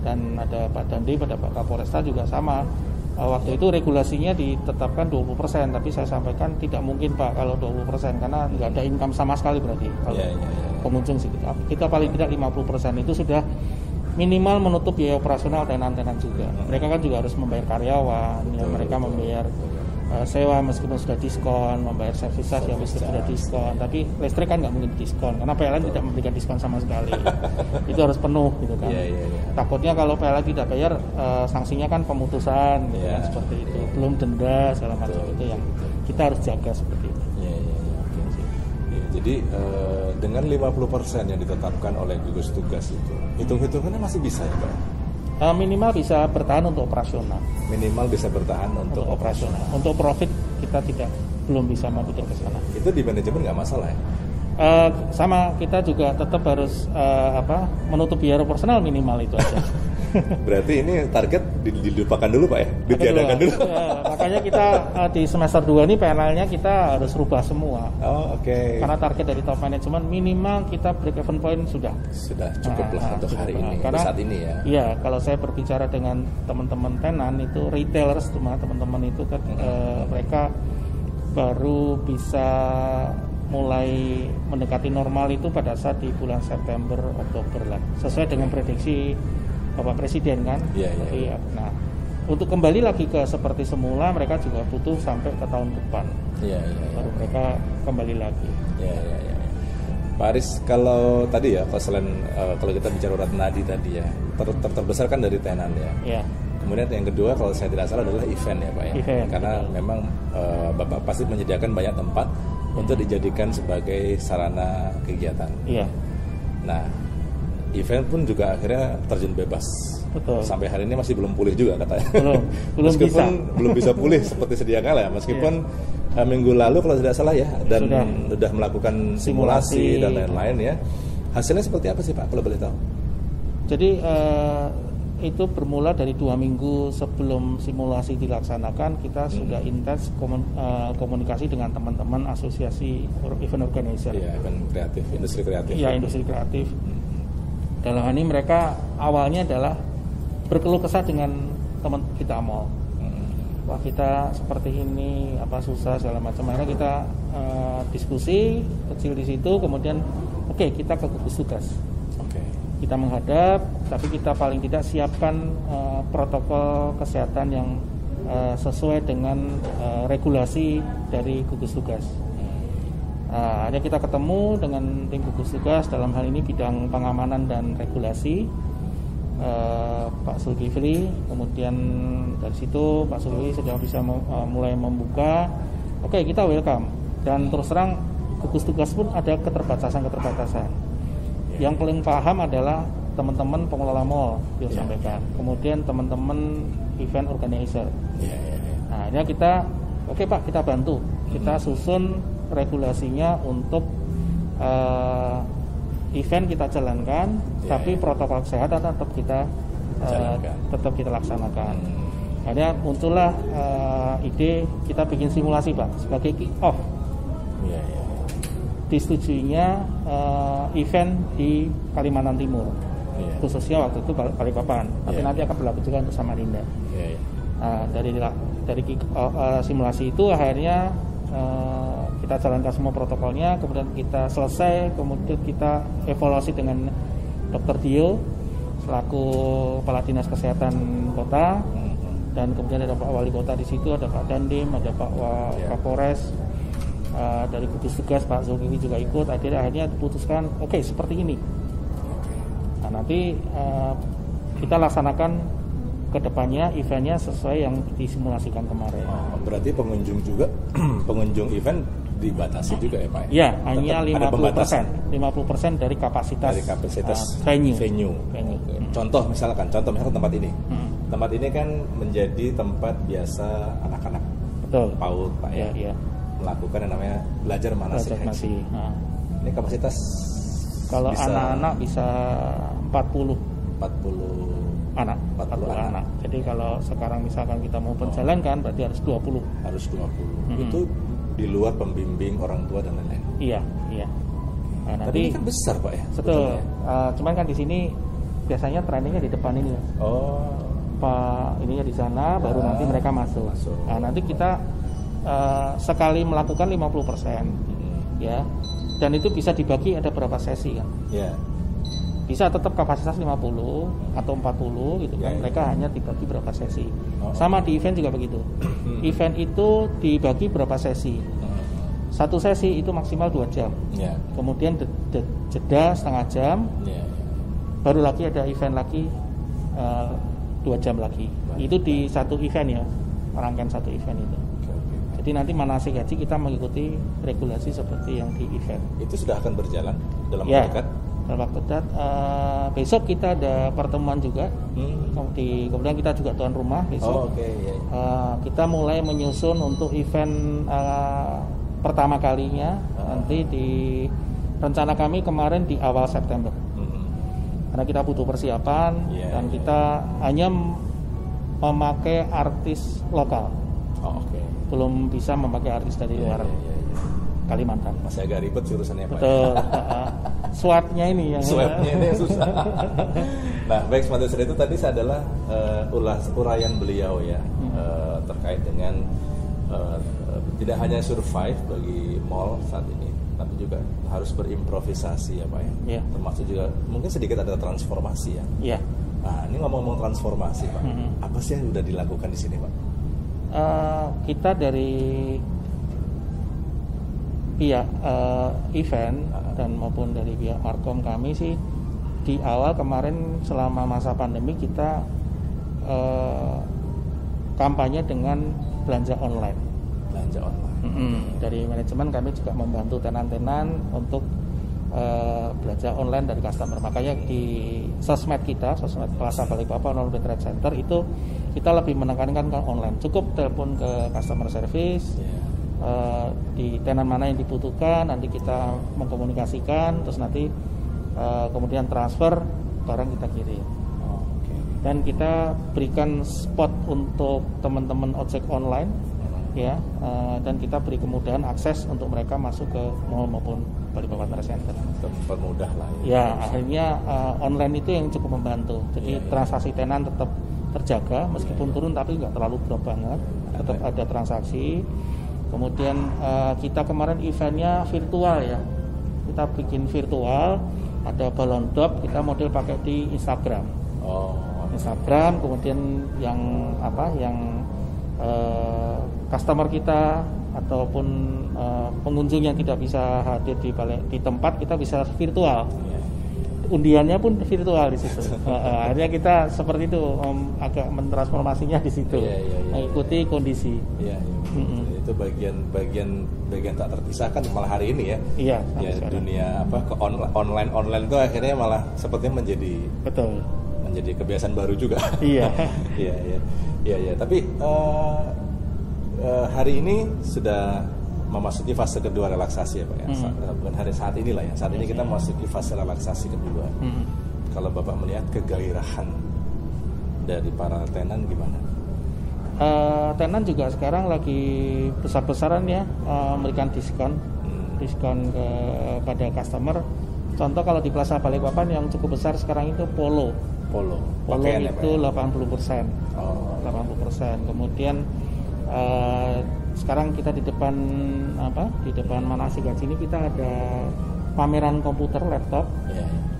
S3: dan ada Pak Dandi, pada Pak Kapolresta juga sama. Waktu itu regulasinya ditetapkan 20%, tapi saya sampaikan tidak mungkin Pak kalau 20% karena nggak ada income sama sekali berarti kalau pengunjung sih kita paling tidak 50% itu sudah minimal menutup biaya operasional tenan-tenan juga. Mereka kan juga harus membayar karyawan, mereka membayar sewa meskipun sudah diskon, membayar servis yang meskipun sudah diskon, tapi listrik kan nggak mungkin diskon karena PLN tidak memberikan diskon sama sekali. Itu harus penuh gitu kan. Takutnya kalau PLN tidak bayar sanksinya kan pemutusan gitu kan, seperti itu. Belum denda segala macam itu yang kita harus jaga seperti itu.
S2: Jadi dengan 50% yang ditetapkan oleh gugus tugas itu, hitung-hitungannya masih bisa ya Pak?
S3: Minimal bisa bertahan untuk operasional.
S2: Untuk
S3: operasional. Untuk profit kita belum bisa memikir ke sana.
S2: Itu di manajemen nggak masalah ya?
S3: Sama kita juga tetap harus menutup biaya operasional minimal itu aja.
S2: Berarti ini target dilupakan dulu Pak ya? Ditiadakan dulu.
S3: Makanya kita di semester 2 ini PNL-nya kita harus rubah semua.
S2: Oh, oke.
S3: Karena target dari top management minimal kita break even point sudah
S2: cukup lah untuk hari ini,
S3: karena
S2: saat ini ya.
S3: Iya, kalau saya berbicara dengan teman-teman tenan itu retailers cuma teman-teman itu kan mereka baru bisa mulai mendekati normal itu pada saat di bulan September Oktober lah, sesuai dengan prediksi Bapak Presiden kan.
S2: Iya.
S3: Nah, untuk kembali lagi ke seperti semula mereka juga butuh sampai ke tahun depan.
S2: Iya.
S3: Baru mereka kembali lagi.
S2: Iya. Pak Aris, kalau tadi ya, kalau kita bicara urat nadi tadi ya, terbesar kan dari tenan ya.
S3: Iya.
S2: Kemudian yang kedua kalau saya tidak salah adalah event ya Pak ya.
S3: Event,
S2: karena memang Bapak pasti menyediakan banyak tempat untuk dijadikan sebagai sarana kegiatan.
S3: Iya.
S2: Nah, event pun juga akhirnya terjun bebas.
S3: Betul.
S2: Sampai hari ini masih belum pulih juga katanya.
S3: Belum
S2: meskipun
S3: bisa.
S2: belum bisa pulih seperti sedia kala ya. Meskipun minggu lalu kalau tidak salah ya, dan sudah melakukan simulasi dan lain-lain ya. Hasilnya seperti apa sih Pak kalau boleh tahu?
S3: Jadi itu bermula dari 2 minggu sebelum simulasi dilaksanakan kita sudah intens komunikasi dengan teman-teman asosiasi event organizer.
S2: Iya, event kreatif, industri kreatif.
S3: Iya, industri kreatif. Dalam hal ini mereka awalnya adalah berkeluh kesah dengan teman kita mall. Wah, kita seperti ini apa susah segala macam. Akhirnya kita diskusi kecil di situ, kemudian kita ke gugus tugas. Kita menghadap, tapi kita paling tidak siapkan protokol kesehatan yang sesuai dengan regulasi dari gugus tugas. Akhirnya kita ketemu dengan tim gugus tugas dalam hal ini bidang pengamanan dan regulasi, Pak Zulkifli. Kemudian dari situ Pak Zulkifli sudah bisa mulai membuka. Kita welcome. Dan terus terang gugus tugas pun ada keterbatasan. Yang paling paham adalah teman-teman pengelola mall yang sampaikan. Kemudian teman-teman event organizer. Nah, ini kita Pak, kita bantu. Kita susun regulasinya untuk event kita jalankan, tapi protokol kesehatan tetap kita laksanakan. Akhirnya muncullah ide kita bikin simulasi Pak sebagai kick off. Disetujuinya event di Kalimantan Timur, khususnya waktu itu Balikpapan, tapi nanti akan berlaku juga untuk Samarinda. Dari simulasi itu akhirnya kita jalankan semua protokolnya, kemudian kita selesai, kemudian kita evaluasi dengan Dr. Dio selaku Kepala Dinas Kesehatan Kota, dan kemudian ada Pak Wali Kota di situ, ada Pak Dandim, ada Pak Kapolres. Dari gugus tugas Pak Zulkifli juga ikut. Akhirnya diputuskan seperti ini. Nah, nanti kita laksanakan ke depannya eventnya sesuai yang disimulasikan kemarin.
S2: Berarti pengunjung juga pengunjung event dibatasi juga ya Pak?
S3: Iya, hanya 50% dari kapasitas venue.
S2: Contoh misalkan tempat ini. Tempat ini kan menjadi tempat biasa anak-anak PAUD Pak ya. Iya. Melakukan yang namanya belajar manasik haji. Ini kapasitas
S3: kalau anak-anak bisa 40 anak. Jadi kalau sekarang misalkan kita mau menjalankan berarti harus 20.
S2: Itu di luar pembimbing orang tua dan lain-lain. Iya.
S3: Nah, nanti
S2: tapi ini kan besar Pak ya.
S3: Betul. Cuman kan di sini biasanya trainingnya di depan ini. Pak ininya di sana, baru nanti mereka masuk. Nah, nanti kita sekali melakukan 50%, ya, dan itu bisa dibagi ada berapa sesi kan? Bisa tetap kapasitas 50 atau 40 gitu kan? Mereka hanya dibagi berapa sesi. Sama di event juga begitu. Event itu dibagi berapa sesi? Satu sesi itu maksimal 2 jam. Kemudian jeda setengah jam. Baru lagi ada event lagi 2 jam lagi. Itu di satu event ya, rangkaian satu event itu. Jadi nanti manasik haji kita mengikuti regulasi seperti yang di event.
S2: Itu sudah akan berjalan dalam waktu dekat?
S3: Dalam waktu dekat. Besok kita ada pertemuan juga. Kemudian kita juga tuan rumah besok. Kita mulai menyusun untuk event pertama kalinya nanti di rencana kami kemarin di awal September. Karena kita butuh persiapan dan kita hanya memakai artis lokal. Belum bisa memakai artis dari luar Kalimantan.
S2: Masih agak ribet sih urusannya Pak.
S3: Betul. Swabnya ini yang
S2: susah. Nah, baik Smart Listener, itu tadi adalah uraian beliau ya terkait dengan tidak hanya survive bagi mall saat ini, tapi juga harus berimprovisasi ya Pak ya. Termasuk juga mungkin sedikit ada transformasi ya. Iya. Nah, ini ngomong-ngomong transformasi Pak, apa sih yang sudah dilakukan di sini Pak?
S3: Kita dari pihak event dan maupun dari pihak Markom kami sih di awal kemarin selama masa pandemi kita kampanye dengan belanja online. Dari manajemen kami juga membantu tenan-tenan untuk belanja online dari customer. Makanya di sosmed kita, sosmed Plaza Balikpapan World Trade Center itu kita lebih menekankan ke online. Cukup telepon ke customer service, di tenan mana yang dibutuhkan, nanti kita mengkomunikasikan, terus nanti kemudian transfer barang kita kirim. Dan kita berikan spot untuk teman-teman ojek online, ya, dan kita beri kemudahan akses untuk mereka masuk ke mall maupun Balikpapan Trade Center.
S2: Termudah lah.
S3: Ya, akhirnya online itu yang cukup membantu. Jadi transaksi tenan tetap terjaga, meskipun turun tapi nggak terlalu drop banget, tetap ada transaksi. Kemudian kita kemarin eventnya virtual ya, kita bikin virtual, ada balon drop, kita model pakai di Instagram. Instagram, kemudian yang customer kita ataupun pengunjung yang tidak bisa hadir di tempat, kita bisa virtual. Undiannya pun virtual di situ. Akhirnya kita seperti itu agak mentransformasinya di situ, mengikuti kondisi.
S2: Itu bagian tak terpisahkan malah hari ini ya. Dunia ke online itu akhirnya malah sepertinya menjadi kebiasaan baru juga. Iya. Tapi hari ini sudah memasuki fase kedua relaksasi ya Pak ya. Bukan hari saat ini lah ya. Saat ini kita memasuki fase relaksasi kedua. Kalau Bapak melihat kegairahan dari para tenan gimana?
S3: Tenan juga sekarang lagi besar-besaran ya, memberikan diskon kepada customer. Contoh kalau di Plaza Balikpapan yang cukup besar sekarang itu Polo itu 80%. 80%. Kemudian sekarang kita di depan Manasik Haji ini kita ada pameran komputer laptop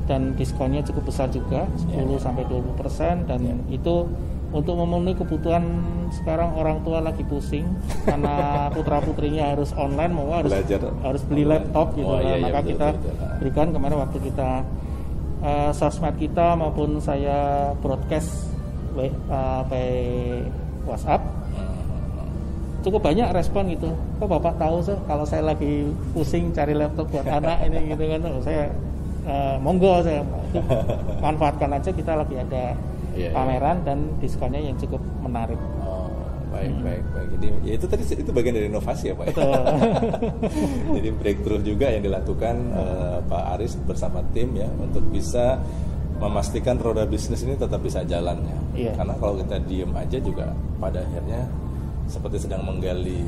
S3: dan diskonnya cukup besar juga 10-20% dan itu untuk memenuhi kebutuhan sekarang orang tua lagi pusing karena putra-putrinya harus online harus beli laptop gitu maka kita berikan kemarin waktu kita sosmed kita maupun saya broadcast by WhatsApp cukup banyak respon gitu. Kok Bapak tahu sih kalau saya lagi pusing cari laptop buat anak ini gitu kan. Saya monggo saya manfaatkan aja, kita lagi ada pameran dan diskonnya yang cukup menarik.
S2: Baik. Jadi itu tadi itu bagian dari inovasi ya Pak.
S3: Betul.
S2: Jadi breakthrough juga yang dilakukan Pak Aris bersama tim ya untuk bisa memastikan roda bisnis ini tetap bisa jalan ya. Karena kalau kita diem aja juga pada akhirnya seperti sedang menggali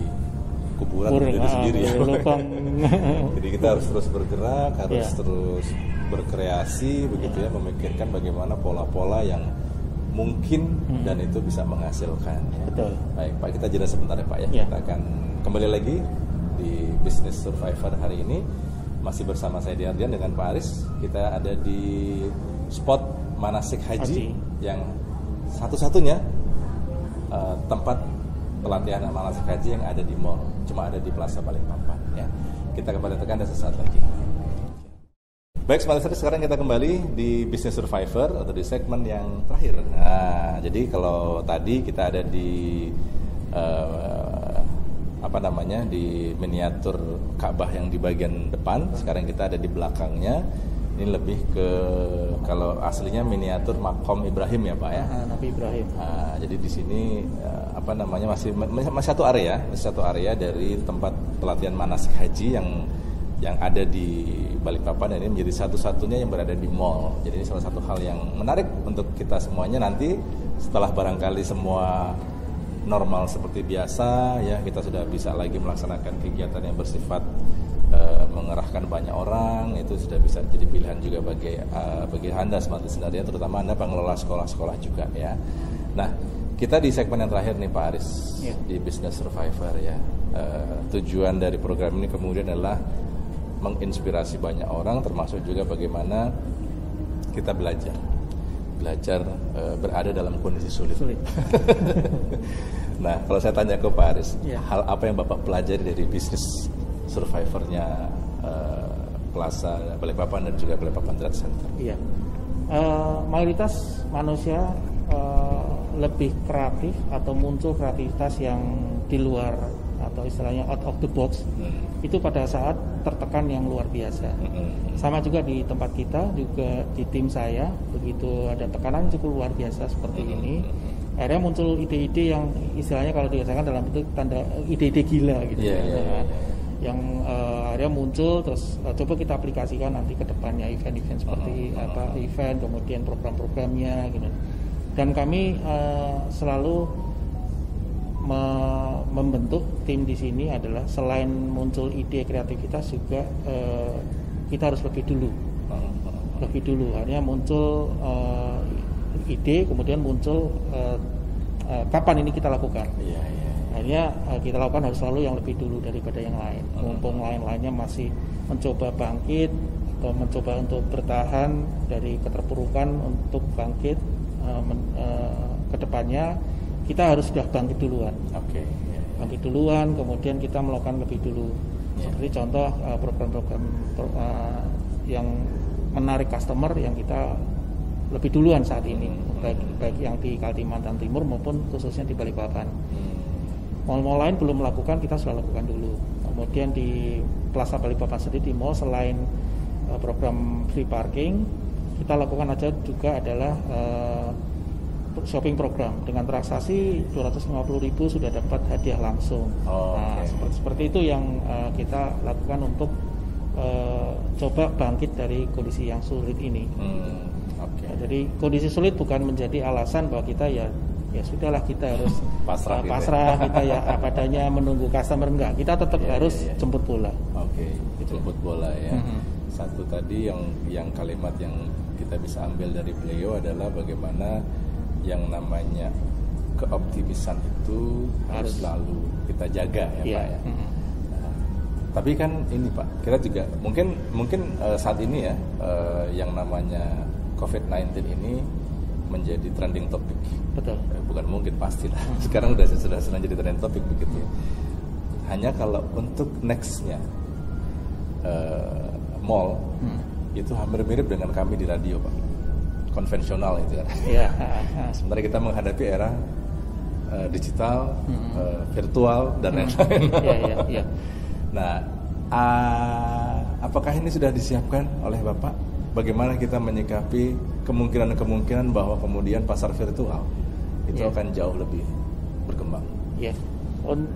S2: kuburan diri sendiri ya. Jadi kita harus terus bergerak, harus terus berkreasi begitu ya, memikirkan bagaimana pola-pola yang mungkin dan itu bisa menghasilkan ya.
S3: Betul.
S2: Baik Pak, kita jeda sebentar ya Pak ya. Kita akan kembali lagi di Business Survivor hari ini masih bersama saya Diardian dengan Pak Aris. Kita ada di spot Manasik Haji yang satu-satunya tempat pelatihan manasik haji yang ada di mall, cuma ada di Plaza Balikpapan ya. Kita kembali tekan dan sesaat lagi. Baik, Smart Listener, sekarang kita kembali di Business Survivor atau di segmen yang terakhir. Nah, jadi kalau tadi kita ada di di miniatur Ka'bah yang di bagian depan, sekarang kita ada di belakangnya. Ini lebih ke kalau aslinya miniatur Makom Ibrahim ya Pak ya.
S3: Nabi Ibrahim.
S2: Jadi di sini masih satu area dari tempat pelatihan manasik haji yang ada di Balikpapan, dan ini menjadi satu-satunya yang berada di mall. Jadi ini salah satu hal yang menarik untuk kita semuanya. Nanti setelah barangkali semua normal seperti biasa ya, kita sudah bisa lagi melaksanakan kegiatan yang bersifat mengerahkan banyak orang, itu sudah bisa jadi pilihan juga bagi Anda smart listener ya, terutama Anda pengelola sekolah-sekolah juga ya. Nah, kita di segmen yang terakhir nih Pak Aris, di Business Survivor ya. Tujuan dari program ini kemudian adalah menginspirasi banyak orang, termasuk juga bagaimana kita belajar berada dalam kondisi sulit. Nah, kalau saya tanya ke Pak Aris, hal apa yang Bapak pelajari dari bisnis survivornya Plaza Balikpapan dan juga Balikpapan Trade Center?
S3: Iya, mayoritas manusia lebih kreatif atau muncul kreativitas yang di luar atau istilahnya out of the box itu pada saat tertekan yang luar biasa. Sama juga di tempat kita, juga di tim saya, begitu ada tekanan cukup luar biasa seperti ini, akhirnya muncul ide-ide yang istilahnya kalau dirasakan dalam bentuk tanda ide-ide gila gitu. Yang akhirnya muncul, terus coba kita aplikasikan nanti ke depannya event-event seperti event, kemudian program-programnya gitu. Dan kami selalu membentuk tim di sini adalah selain muncul ide kreativitas juga kita harus lebih dulu. Akhirnya muncul ide, kemudian muncul kapan ini kita lakukan. Akhirnya kita lakukan harus selalu yang lebih dulu daripada yang lain. Mumpung lain-lainnya masih mencoba bangkit atau mencoba untuk bertahan dari keterpurukan untuk bangkit ke depannya, kita harus sudah bangkit duluan. Bangkit duluan, kemudian kita melakukan lebih dulu. Seperti contoh program-program yang menarik customer yang kita lebih duluan saat ini, baik yang di Kalimantan Timur maupun khususnya di Balikpapan. Mall-mall lain belum melakukan, kita sudah lakukan dulu. Kemudian di Plaza Balikpapan sendiri di mall, selain program free parking, kita lakukan aja juga adalah shopping program dengan transaksi 250.000 sudah dapat hadiah langsung. Seperti itu yang kita lakukan untuk coba bangkit dari kondisi yang sulit ini. Jadi kondisi sulit bukan menjadi alasan bahwa kita ya sudahlah, kita harus pasrah kita ya apa adanya menunggu customer, enggak, kita tetap harus jemput bola. Jemput bola ya. Satu tadi yang kalimat yang kita bisa ambil dari beliau adalah bagaimana yang namanya keoptimisan itu harus selalu kita jaga ya Pak ya. Tapi kan ini Pak, kita juga mungkin saat ini ya yang namanya COVID-19 ini menjadi trending topic. Betul.
S2: Bukan mungkin, pastilah. Sekarang sudah jadi trending topic begitu. Hanya kalau untuk nextnya mall itu hampir mirip dengan kami di radio Pak, konvensional itu kan. Sementara kita menghadapi era digital, virtual dan lain-lain. Nah, apakah ini sudah disiapkan oleh Bapak? Bagaimana kita menyikapi kemungkinan bahwa kemudian pasar virtual itu akan jauh lebih berkembang?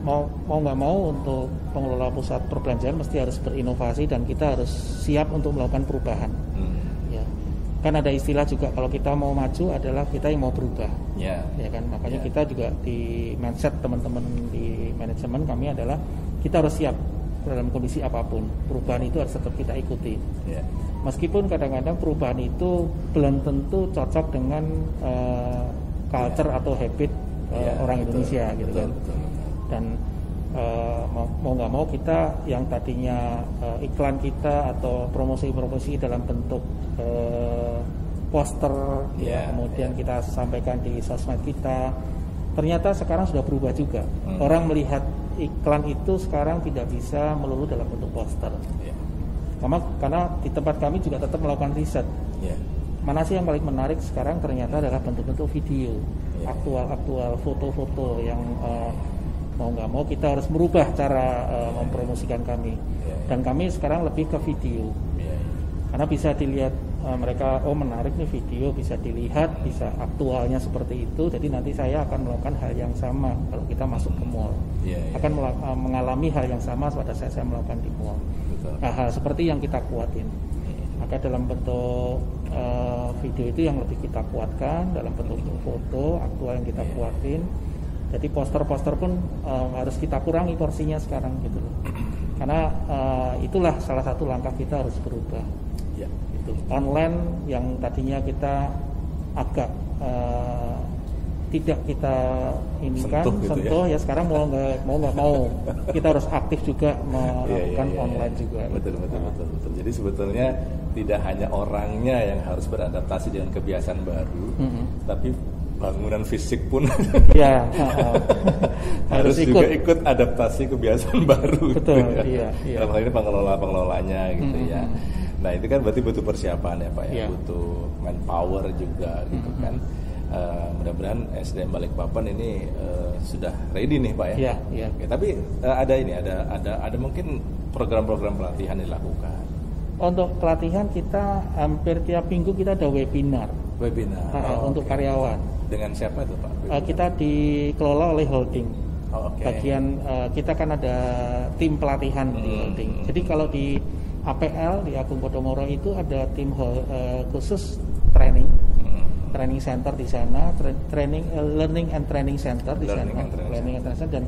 S2: Mau
S3: nggak mau untuk pengelola pusat perbelanjaan mesti harus berinovasi dan kita harus siap untuk melakukan perubahan. Kan ada istilah juga, kalau kita mau maju adalah kita yang mau berubah. Ya kan, makanya kita juga di mindset teman-teman di manajemen kami adalah kita harus siap dalam kondisi apapun. Perubahan itu harus tetap kita ikuti. Meskipun kadang-kadang perubahan itu belum tentu cocok dengan culture atau habit orang Indonesia gitu kan. Dan mau nggak mau kita yang tadinya iklan kita atau promosi dalam bentuk poster, kemudian kita sampaikan di sosmed kita, ternyata sekarang sudah berubah juga. Orang melihat iklan itu sekarang tidak bisa melulu dalam bentuk poster. Karena di tempat kami juga tetap melakukan riset. Mana sih yang paling menarik sekarang, ternyata adalah bentuk-bentuk video, aktual foto-foto yang mau nggak mau kita harus merubah cara mempromosikan kami. Dan kami sekarang lebih ke video, karena bisa dilihat mereka, menarik nih video, bisa dilihat, bisa aktualnya seperti itu. Jadi nanti saya akan melakukan hal yang sama kalau kita masuk ke mall, akan mengalami hal yang sama pada saat saya melakukan di mall. hal seperti yang kita kuatin. Maka dalam bentuk video itu yang lebih kita kuatkan, dalam bentuk foto aktual yang kita kuatin. Jadi poster-poster pun harus kita kurangi porsinya sekarang gitu loh. Karena itulah salah satu langkah kita harus berubah. Itu online yang tadinya kita agak tidak kita inginkan sentuh ya sekarang mau nggak mau kita harus aktif juga melakukan online juga.
S2: Betul. Jadi sebetulnya tidak hanya orangnya yang harus beradaptasi dengan kebiasaan baru, tapi bangunan fisik pun harus juga ikut adaptasi kebiasaan baru.
S3: Betul,
S2: gitu ya.
S3: Iya.
S2: Dalam hal ini pengelolanya gitu ya. Nah itu kan berarti butuh persiapan ya Pak ya, butuh manpower juga gitu kan. Mudah-mudahan SDM Balikpapan ini sudah ready nih Pak ya.
S3: Iya.
S2: Oke, tapi ada mungkin program-program pelatihan yang dilakukan.
S3: Untuk pelatihan kita hampir tiap minggu kita ada webinar. Untuk karyawan.
S2: Dengan siapa itu Pak?
S3: Kita dikelola oleh holding. Bagian kita kan ada tim pelatihan di holding. Jadi kalau di APL di Agung Podomoro itu ada tim khusus training center di sana, learning and training center di sana, dan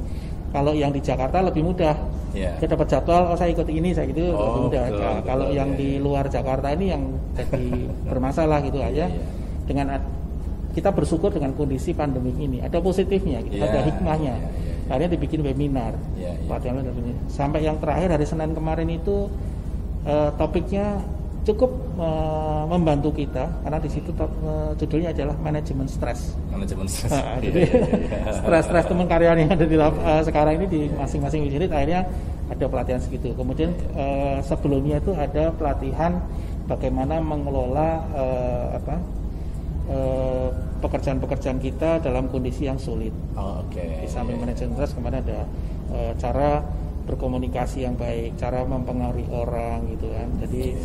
S3: kalau yang di Jakarta lebih mudah. Kita dapat jadwal, saya ikut ini, saya gitu lebih mudah. Kalau yang di luar Jakarta ini yang jadi bermasalah gitu aja. Dengan kita bersyukur dengan kondisi pandemi ini, ada positifnya, ada hikmahnya. Akhirnya dibikin webinar, pelatihan sampai yang terakhir hari Senin kemarin itu topiknya cukup membantu kita karena di situ judulnya adalah manajemen stres. Jadi stres teman karyawan yang ada di sekarang ini di masing-masing unit akhirnya ada pelatihan segitu. Kemudian sebelumnya itu ada pelatihan bagaimana mengelola pekerjaan-pekerjaan kita dalam kondisi yang sulit. Di samping manajemen stres kemarin ada cara berkomunikasi yang baik, cara mempengaruhi orang gitu kan. Jadi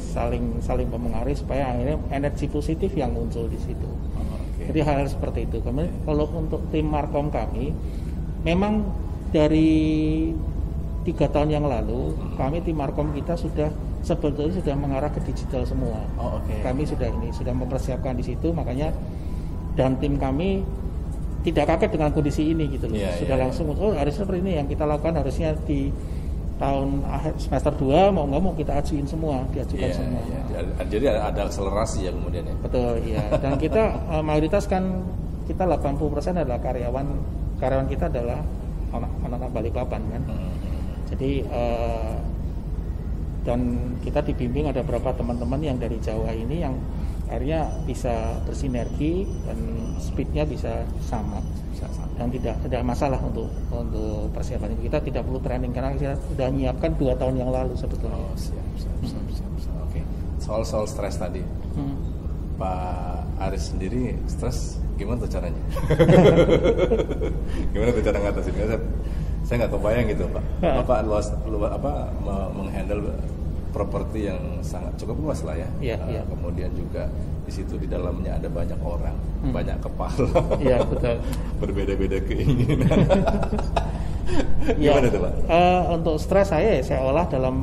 S3: saling mempengaruhi supaya akhirnya energi positif yang muncul di situ. Jadi hal seperti itu. Kemudian kalau untuk tim Markom kami, memang dari 3 tahun yang lalu kami tim Markom kita sebetulnya sudah mengarah ke digital semua. Kami sudah mempersiapkan di situ, makanya dan tim kami tidak kaget dengan kondisi ini gitu loh. Sudah langsung harusnya seperti ini yang kita lakukan, harusnya di tahun akhir semester 2 mau nggak mau kita diajukan semua.
S2: Jadi ada akselerasi ya kemudian ya.
S3: Betul, iya. Dan kita mayoritas kan kita 80% adalah karyawan kita adalah anak-anak Balikpapan kan. Jadi dan kita dibimbing ada beberapa teman-teman yang dari Jawa ini yang akhirnya bisa bersinergi dan speednya bisa sama dan tidak masalah untuk persiapan ini. Kita tidak perlu training karena kita sudah menyiapkan 2 tahun yang lalu sebetulnya.
S2: Siap. Oke. Soal stres tadi, Pak Aris sendiri stres gimana tuh caranya? Gimana tuh cara ngatasinnya? Saya nggak kebayang gitu Pak. Bapak menghandle properti yang sangat cukup luas lah ya. Kemudian juga di situ di dalamnya ada banyak orang, banyak kepala. Iya betul. Berbeda-beda keinginan. Gimana tuh Pak?
S3: Untuk stres saya olah dalam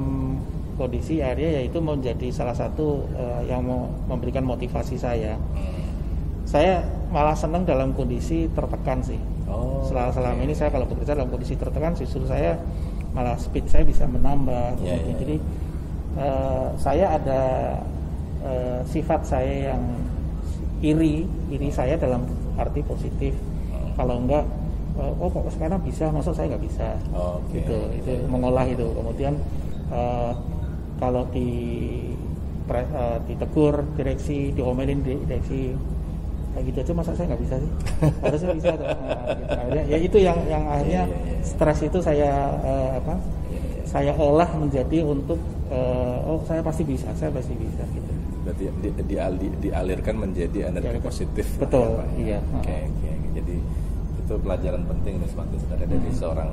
S3: kondisi akhirnya yaitu menjadi salah satu yang memberikan motivasi saya. Saya malah senang dalam kondisi tertekan sih. Selama ini saya kalau bekerja dalam kondisi tertekan, justru saya malah speed saya bisa menambah. Jadi saya ada sifat saya yang iri saya dalam arti positif. Kalau enggak, kok sekarang bisa, maksud saya nggak bisa. Itu mengolah itu. Kemudian kalau ditegur direksi, diomelin direksi, kayak gitu aja masa saya nggak bisa sih, harusnya bisa. Gitu. Akhirnya, ya itu yang akhirnya stres itu saya saya olah menjadi untuk saya pasti bisa gitu.
S2: Berarti dialirkan menjadi energi positif.
S3: Betul, iya.
S2: Oke. Jadi itu pelajaran penting nih sebenarnya dari seorang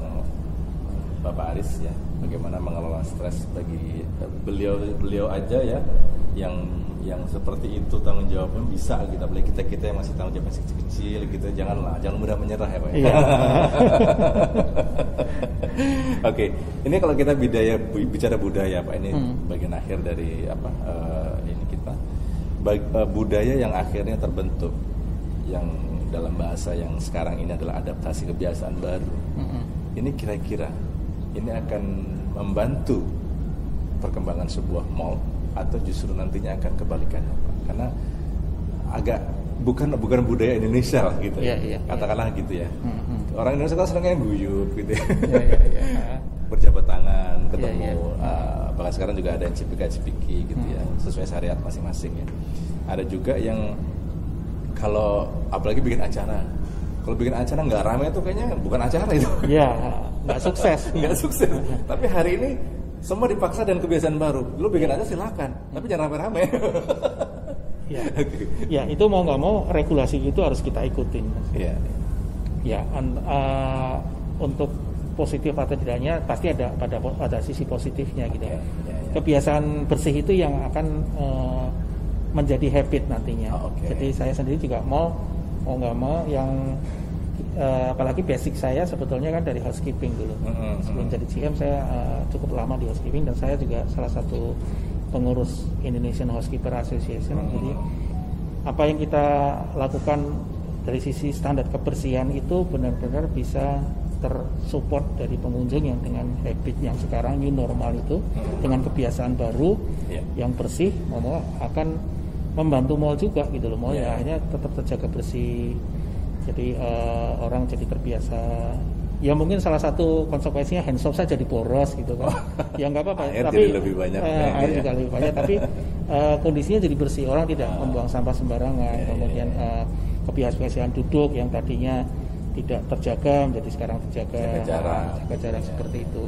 S2: Bapak Aris ya. bagaimana mengelola stres bagi beliau aja ya, yang seperti itu tanggung jawabnya bisa gitu, apalagi kita yang masih tanggung jawab masih kecil gitu, jangan mudah menyerah ya Pak.
S3: Iya.
S2: Oke, ini kalau kita bicara budaya Pak, ini bagian akhir dari ini kita budaya yang akhirnya terbentuk, yang dalam bahasa yang sekarang ini adalah adaptasi kebiasaan baru. Ini kira-kira ini akan membantu perkembangan sebuah mall atau justru nantinya akan kebalikannya Pak? Karena agak bukan budaya Indonesia lah gitu ya. Katakanlah gitu ya. Orang Indonesia kan senangnya guyup gitu ya. Berjabat tangan, ketemu. Bahkan sekarang juga ada yang cipika-cipiki gitu ya, sesuai syariat masing-masing ya. Ada juga yang kalau apalagi bikin acara, kalau bikin acara nggak ramai itu kayaknya bukan acara itu. Iya,
S3: nggak sukses.
S2: Nggak sukses. Tapi hari ini semua dipaksa dan kebiasaan baru. Lu bikin aja silakan, tapi jangan rame-rame.
S3: Ya itu mau nggak mau regulasi itu harus kita ikutin.
S2: Iya.
S3: Ya, untuk positif atau tidaknya pasti ada sisi positifnya gitu. Kebiasaan bersih itu yang akan menjadi habit nantinya. Jadi saya sendiri juga mau nggak mau yang apalagi basic saya sebetulnya kan dari housekeeping dulu. Sebelum jadi GM saya cukup lama di housekeeping, dan saya juga salah satu pengurus Indonesian Housekeeper Association. Jadi apa yang kita lakukan dari sisi standar kebersihan itu benar-benar bisa tersupport dari pengunjung yang dengan habit yang sekarang new normal itu, dengan kebiasaan baru yang bersih, akan membantu mall juga gitu loh. Mall ya akhirnya tetap terjaga bersih. Jadi orang jadi terbiasa. Ya mungkin salah satu konsekuensinya handsoap saya jadi boros gitu kan. Ya nggak apa-apa.
S2: Air
S3: tapi
S2: jadi lebih banyak.
S3: Air juga lebih banyak. Tapi kondisinya jadi bersih. Orang tidak membuang sampah sembarangan. Kemudian kebiasaan duduk yang tadinya tidak terjaga menjadi sekarang terjaga. Jaga jarak seperti itu.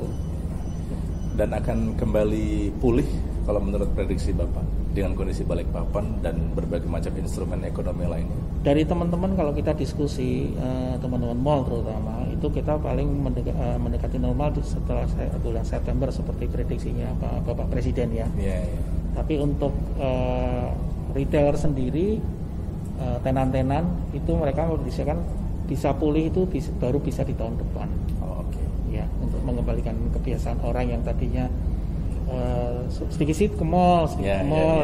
S2: Dan akan kembali pulih kalau menurut prediksi Bapak dengan kondisi Balikpapan dan berbagai macam instrumen ekonomi lainnya. Dari
S3: teman-teman kalau kita diskusi teman-teman mall terutama itu kita paling mendekati normal setelah bulan September seperti prediksinya Bapak Presiden ya. Tapi untuk retailer sendiri, tenan-tenan itu mereka kan bisa pulih itu baru bisa di tahun depan. Ya, untuk mengembalikan kebiasaan orang yang tadinya sedikit ke mall,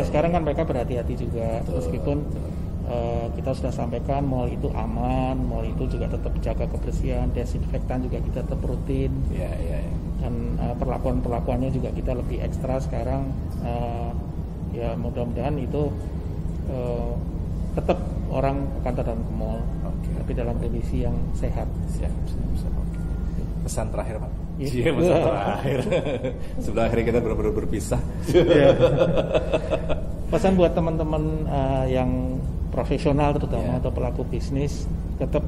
S3: sekarang kan mereka berhati-hati juga. Meskipun kita sudah sampaikan mall itu aman, mall itu juga tetap jaga kebersihan, desinfektan juga kita tetap rutin. Dan perlakuannya juga kita lebih ekstra sekarang. Ya mudah-mudahan itu tetap orang akan datang ke mall, tapi dalam kondisi yang sehat.
S2: Siap. Pesan terakhir Pak. Iya, pesan terakhir. Sebelum akhirnya kita benar-benar berpisah.
S3: Pesan buat teman-teman yang profesional terutama atau pelaku bisnis, tetap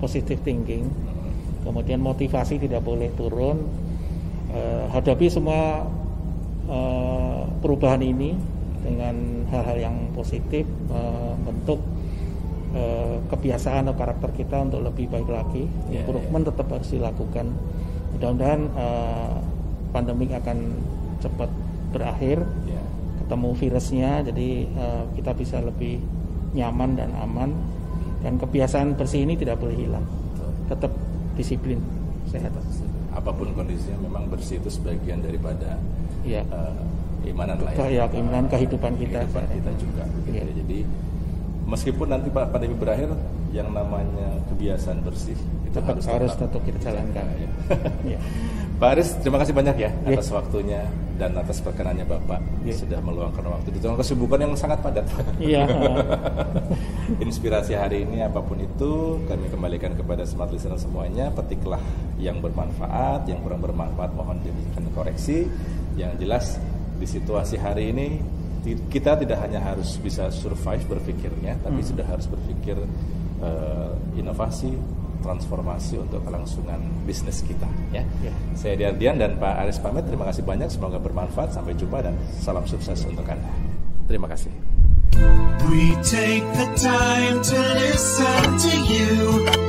S3: positive thinking. Kemudian motivasi tidak boleh turun. Hadapi semua perubahan ini dengan hal-hal yang positif, bentuk kebiasaan atau karakter kita untuk lebih baik lagi. Improvement tetap harus dilakukan. Mudah-mudahan pandemik akan cepat berakhir, ketemu virusnya, jadi kita bisa lebih nyaman dan aman. Dan kebiasaan bersih ini tidak boleh hilang. Tetap disiplin, sehat.
S2: Apapun kondisinya, memang bersih itu sebagian daripada keimanan lah ya.
S3: Keimanan kehidupan kita.
S2: Kehidupan kita juga. Gitu. Jadi meskipun nanti pandemi berakhir, yang namanya kebiasaan bersih itu harus
S3: tetap kita jalankan.
S2: Pak Aris, terima kasih banyak ya atas waktunya dan atas perkenannya Bapak sudah meluangkan waktu di tengah kesibukan yang sangat padat. Inspirasi hari ini apapun itu kami kembalikan kepada smart listener semuanya. Petiklah yang bermanfaat, yang kurang bermanfaat mohon diberikan koreksi. Yang jelas di situasi hari ini kita tidak hanya harus bisa survive berpikirnya, tapi sudah harus berpikir inovasi, transformasi untuk kelangsungan bisnis kita. Saya Diardian dan Pak Aris pamit. Terima kasih banyak, semoga bermanfaat. Sampai jumpa dan salam sukses untuk Anda. Terima kasih.
S1: We take the time to listen to you.